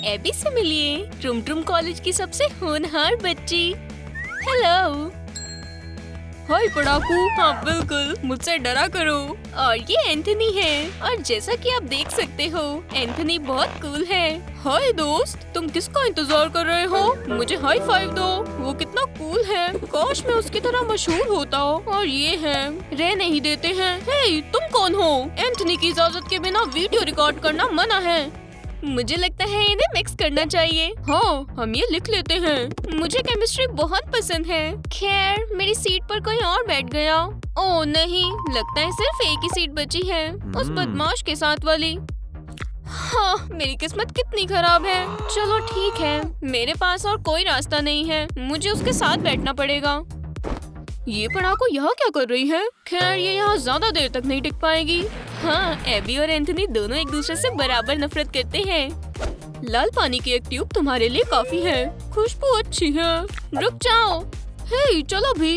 AB से मिलिए, ट्रुम ट्रुम college की सबसे होनहार बच्ची। हेलो। हाय पढ़ाकू। हाँ बिल्कुल, मुझसे डरा करो। और ये एंथनी है, और जैसा कि आप देख सकते हो एंथनी बहुत कूल है। हाय दोस्त, तुम किसका इंतजार कर रहे हो? मुझे हाई फाइव दो। वो कितना कूल है, काश मैं उसकी तरह मशहूर होता। और ये है, रह नहीं देते हैं। हे, तुम कौन हो? एंथनी की इजाजत के बिना वीडियो रिकॉर्ड करना मना है। मुझे लगता है इन्हें मिक्स करना चाहिए। हाँ, हम ये लिख लेते हैं। मुझे केमिस्ट्री बहुत पसंद है। खैर, मेरी सीट पर कोई और बैठ गया। ओह नहीं, लगता है सिर्फ एक ही सीट बची है, उस बदमाश के साथ वाली। हाँ, मेरी किस्मत कितनी खराब है। चलो ठीक है, मेरे पास और कोई रास्ता नहीं है, मुझे उसके साथ बैठना पड़ेगा। ये पढ़ाकू यहाँ क्या कर रही है? खैर, ये यहाँ ज्यादा देर तक नहीं टिक पाएगी। हाँ, एबी और एंथनी दोनों एक दूसरे से बराबर नफरत करते हैं। लाल पानी की एक ट्यूब तुम्हारे लिए काफी है, खुशबू अच्छी है। रुक जाओ। हे, चलो भी।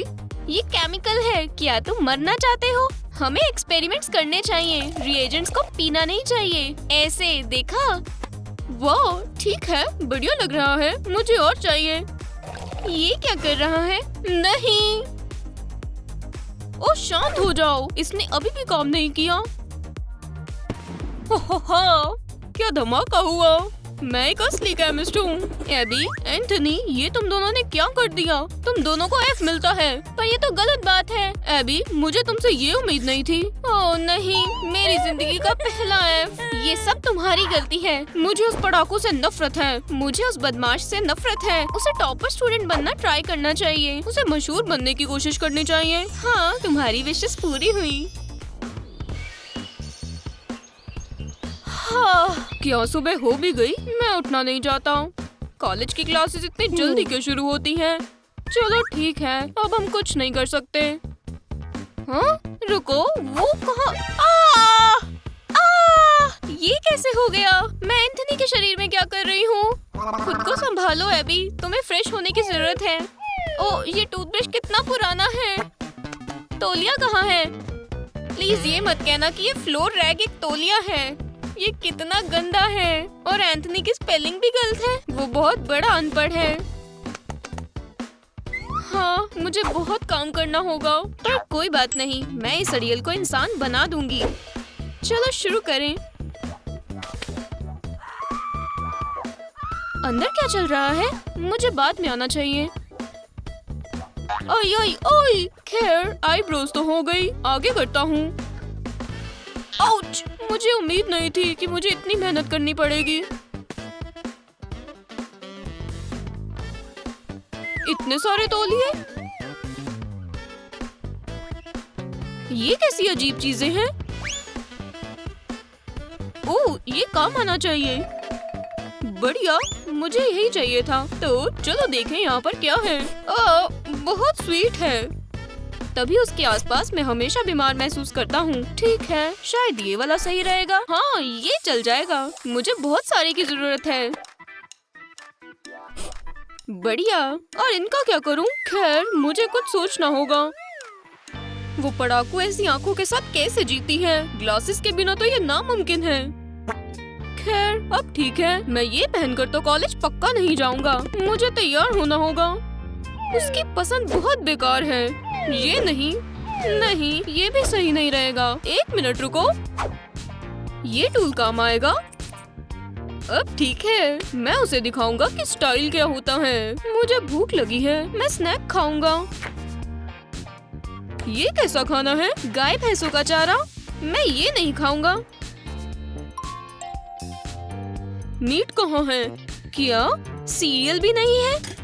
ये केमिकल है, क्या तुम मरना चाहते हो? हमें एक्सपेरिमेंट्स करने चाहिए, रिएजेंट्स को पीना नहीं चाहिए। ऐसे देखा? वाह, ठीक है, बढ़िया लग रहा है, मुझे और चाहिए। ये क्या कर रहा है? नहीं। ओ शांत हो जाओ, इसने अभी भी काम नहीं किया। हो, क्या धमाका हुआ। मैं एक असली केमिस्ट हूँ। एबी, एंथनी, ये तुम दोनों ने क्या कर दिया? तुम दोनों को एफ मिलता है, पर ये तो गलत बात है। एबी, मुझे तुमसे ये उम्मीद नहीं थी। ओह नहीं, मेरी जिंदगी का पहला एफ। ये सब तुम्हारी गलती है। मुझे उस पढ़ाकू से नफरत है, मुझे उस बदमाश से नफरत है। उसे टॉपर स्टूडेंट बनना ट्राई करना चाहिए, उसे मशहूर बनने की कोशिश करनी चाहिए। हाँ, तुम्हारी विशेष पूरी हुई। हाँ, क्या सुबह हो भी गई? मैं उठना नहीं चाहता। कॉलेज की क्लासेस इतनी जल्दी क्यों शुरू होती हैं? चलो ठीक है, अब हम कुछ नहीं कर सकते। हाँ, रुको, वो कहाँ? ये कैसे हो गया? मैं एंथनी के शरीर में क्या कर रही हूँ? खुद को संभालो एबी, तुम्हें फ्रेश होने की जरूरत है। ओह, ये टूथब्रश कितना पुराना है। तौलिया कहाँ है? प्लीज ये मत कहना कि ये फ्लोर रैग एक तौलिया है। ये कितना गंदा है, और एंथनी की स्पेलिंग भी गलत है। वो बहुत बड़ा अनपढ़ है। हाँ, मुझे बहुत काम करना होगा, पर कोई बात नहीं, मैं इस अड़ियल को इंसान बना दूंगी। चलो शुरू करें। अंदर क्या चल रहा है? मुझे बाद में आना चाहिए। ओय ओय ओय, खैर आईब्रोज तो हो गई, आगे करता हूँ। आउच! मुझे उम्मीद नहीं थी कि मुझे इतनी मेहनत करनी पड़ेगी। इतने सारे तौलिए, ये कैसी अजीब चीजें हैं? ओह, ये काम आना चाहिए। बढ़िया, मुझे यही चाहिए था। तो चलो देखें यहाँ पर क्या है। बहुत स्वीट है। तभी उसके आसपास मैं हमेशा बीमार महसूस करता हूँ। ठीक है, शायद ये वाला सही रहेगा। हाँ, ये चल जाएगा। मुझे बहुत सारे की जरूरत है। बढ़िया, और इनका क्या करूँ? खैर, मुझे कुछ सोचना होगा। वो पढ़ाकू ऐसी आंखों के साथ कैसे जीती है? ग्लासेस के बिना तो ये नामुमकिन है। खैर, अब ठीक है, मैं ये पहनकर तो कॉलेज पक्का नहीं जाऊंगा। मुझे तैयार होना होगा। उसकी पसंद बहुत बेकार है। ये नहीं, ये भी सही नहीं रहेगा। एक मिनट रुको, ये टूल काम आएगा। अब ठीक है, मैं उसे दिखाऊंगा कि स्टाइल क्या होता है। मुझे भूख लगी है, मैं स्नैक खाऊंगा। ये कैसा खाना है? गाय भैंसों का चारा? मैं ये नहीं खाऊंगा। मीट कहाँ है? क्या सीरियल भी नहीं है?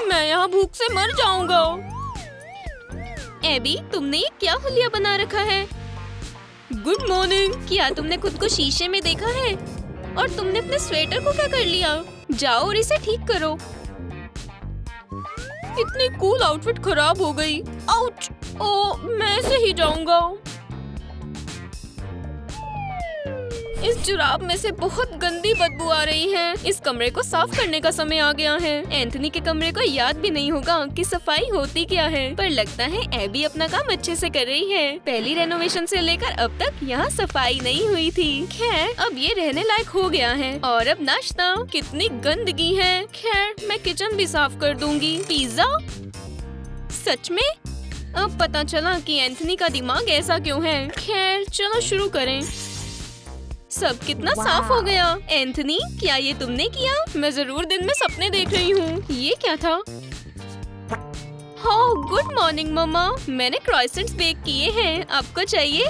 मैं यहाँ भूख से मर जाऊंगा। एबी, तुमने ये क्या हुलिया बना रखा है? Good morning. क्या तुमने खुद को शीशे में देखा है? और तुमने अपने स्वेटर को क्या कर लिया? जाओ और इसे ठीक करो। इतनी कूल आउटफिट खराब हो गई। आउच! ओह, मैं ऐसे ही जाऊंगा। इस जुराब में से बहुत गंदी बदबू आ रही है। इस कमरे को साफ करने का समय आ गया है। एंथनी के कमरे को याद भी नहीं होगा कि सफाई होती क्या है, पर लगता है एबी अपना काम अच्छे से कर रही है। पहली रेनोवेशन से लेकर अब तक यहाँ सफाई नहीं हुई थी। खैर अब ये रहने लायक हो गया है। और अब नाश्ता, कितनी गंदगी है। खैर मैं किचन भी साफ कर दूंगी। पिज्जा, सच में? अब पता चला कि एंथनी का दिमाग ऐसा क्यों है। खैर चलो शुरू करें। सब कितना साफ हो गया। एंथनी, क्या ये तुमने किया? मैं जरूर दिन में सपने देख रही हूँ। ये क्या था? हाँ, गुड मॉर्निंग मम्मा। मैंने क्रॉइसेंट्स बेक किए हैं, आपको चाहिए?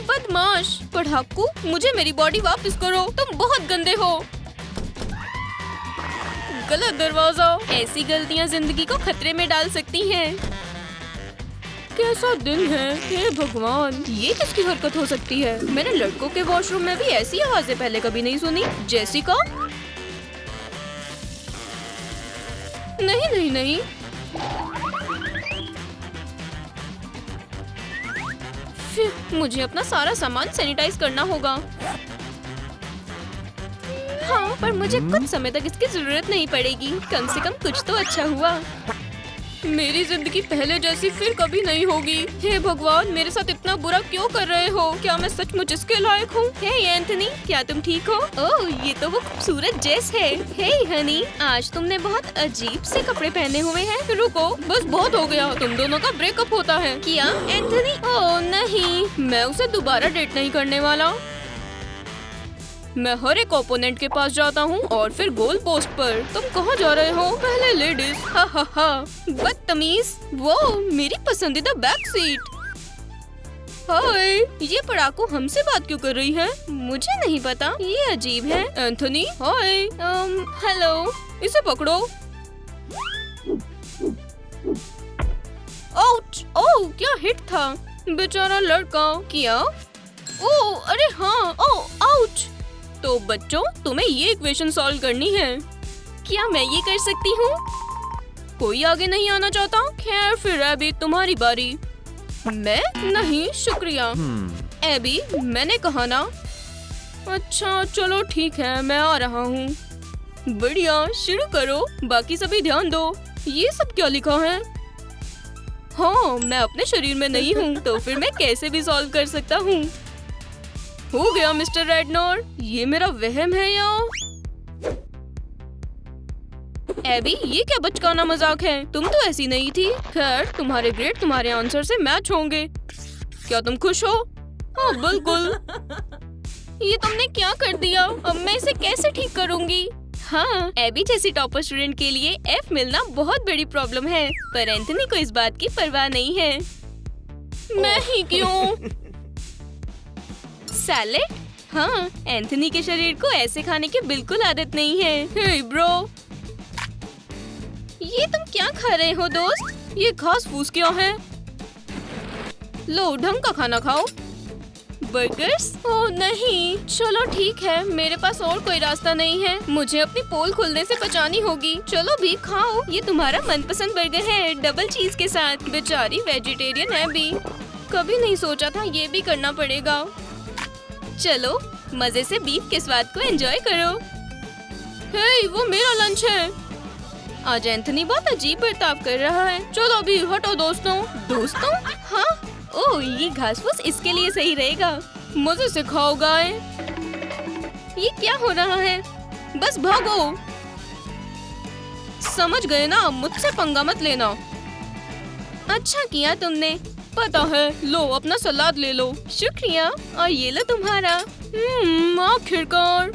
बदमाश, पढ़ाकू, मुझे मेरी बॉडी वापस करो। तुम बहुत गंदे हो। गलत दरवाजा। ऐसी गलतियाँ जिंदगी को खतरे में डाल सकती हैं। कैसा दिन है, हे भगवान, ये किसकी हरकत हो सकती है? मैंने लड़कों के वॉशरूम में भी ऐसी आवाजें पहले कभी नहीं सुनी। जेसिका? नहीं नहीं नहीं। फिर मुझे अपना सारा सामान सैनिटाइज करना होगा। हाँ, पर मुझे कुछ समय तक इसकी जरूरत नहीं पड़ेगी। कम से कम कुछ तो अच्छा हुआ। मेरी जिंदगी पहले जैसी फिर कभी नहीं होगी। हे भगवान, मेरे साथ इतना बुरा क्यों कर रहे हो? क्या मैं सचमुच इसके लायक हूँ? हे एंथनी, क्या तुम ठीक हो? ओह, ये तो वो खूबसूरत जेस है। हे हनी, आज तुमने बहुत अजीब से कपड़े पहने हुए हैं। रुको, बस बहुत हो गया। तुम दोनों का ब्रेकअप होता है क्या एंथनी? ओह नहीं, मैं उसे दोबारा डेट नहीं करने वाला। मैं हर एक ओपोनेंट के पास जाता हूँ और फिर गोल पोस्ट पर। तुम कहाँ जा रहे हो? पहले लेडीज। हा हा हा, बदतमीज। वो मेरी पसंदीदा बैक सीट। हाय, ये पढ़ाकू हमसे बात क्यों कर रही है? मुझे नहीं पता, ये अजीब है। एंथनी, हाय। हेलो, इसे पकड़ो। आउच! ओह, क्या हिट था। बेचारा लड़का। क्या? ओह, अरे हाँ। ओह, आउच! तो बच्चों, तुम्हें ये इक्वेशन सॉल्व करनी है। क्या मैं ये कर सकती हूँ? कोई आगे नहीं आना चाहता? खैर फिर एबी, तुम्हारी बारी। मैं? नहीं, शुक्रिया। एबी, मैंने कहा ना। अच्छा चलो ठीक है, मैं आ रहा हूँ। बढ़िया, शुरू करो। बाकी सभी ध्यान दो। ये सब क्या लिखा है? हाँ, मैं अपने शरीर में नहीं हूँ, तो फिर मैं कैसे भी सॉल्व कर सकता हूँ। हो गया मिस्टर रेडनोर। ये मेरा वहम है या? एबी, ये क्या बचकाना मजाक है? तुम तो ऐसी नहीं थी। खैर, तुम्हारे ग्रेड तुम्हारे आंसर से मैच होंगे। क्या तुम खुश हो? हाँ बिल्कुल। ये तुमने क्या कर दिया? अब मैं इसे कैसे ठीक करूँगी? हाँ, एबी जैसी टॉपर स्टूडेंट के लिए F मिलना बहुत बड़ी प्रॉब्लम है, पर एंथनी को इस बात की परवाह नहीं है। मैं ही क्यों? सैलेड? हाँ, एंथनी के शरीर को ऐसे खाने की बिल्कुल आदत नहीं है। हे ब्रो, ये तुम क्या खा रहे हो दोस्त? ये घास फूस क्या है? लो, ढंग का खाना खाओ। बर्गर्स? ओह नहीं, चलो ठीक है, मेरे पास और कोई रास्ता नहीं है। मुझे अपनी पोल खुलने से बचानी होगी। चलो भी खाओ, ये तुम्हारा मनपसंद बर्गर है, डबल चीज के साथ। बेचारी वेजिटेरियन है भी। कभी नहीं सोचा था ये भी करना पड़ेगा। चलो, मजे से बीफ के स्वाद को एंजॉय करो। हे, वो मेरा लंच है। आज एंथनी बहुत अजीब बर्ताव कर रहा है। चलो अभी हटो दोस्तों। दोस्तों? हाँ, ओह, ये घास फूस इसके लिए सही रहेगा। मजे से खाओ गाय। ये क्या हो रहा है? बस भागो। समझ गए ना, मुझसे पंगा मत लेना। अच्छा किया तुमने। पता है, लो अपना सलाद ले लो। शुक्रिया, और ये लो तुम्हारा। आखिरकार।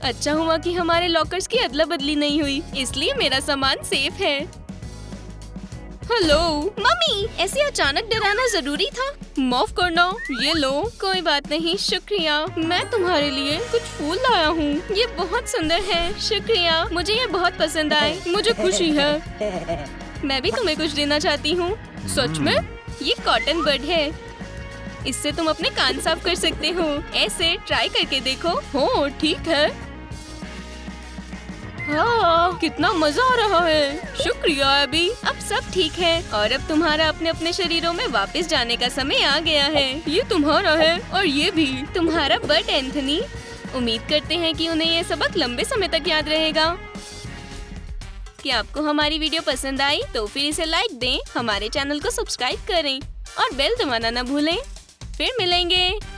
अच्छा हुआ कि हमारे लॉकर्स की अदला बदली नहीं हुई, इसलिए मेरा सामान सेफ है। हेलो मम्मी, ऐसे अचानक डराना जरूरी था? माफ करना, ये लो। कोई बात नहीं, शुक्रिया। मैं तुम्हारे लिए कुछ फूल लाया हूँ, ये बहुत सुंदर है। शुक्रिया, मुझे ये बहुत पसंद आए। मुझे खुशी है। मैं भी तुम्हें कुछ देना चाहती हूँ। सच में? ये कॉटन बड है, इससे तुम अपने कान साफ कर सकते हो। ऐसे ट्राई करके देखो। हो ठीक है। हाँ, कितना मजा आ रहा है। शुक्रिया अभी। अब सब ठीक है और अब तुम्हारा अपने अपने शरीरों में वापस जाने का समय आ गया है। ये तुम्हारा है और ये भी तुम्हारा बट एंथनी। उम्मीद करते हैं कि उन्हें ये सबक लंबे समय तक याद रहेगा। कि आपको हमारी वीडियो पसंद आई तो फिर इसे लाइक दें, हमारे चैनल को सब्सक्राइब करें और बेल दबाना न भूलें। फिर मिलेंगे।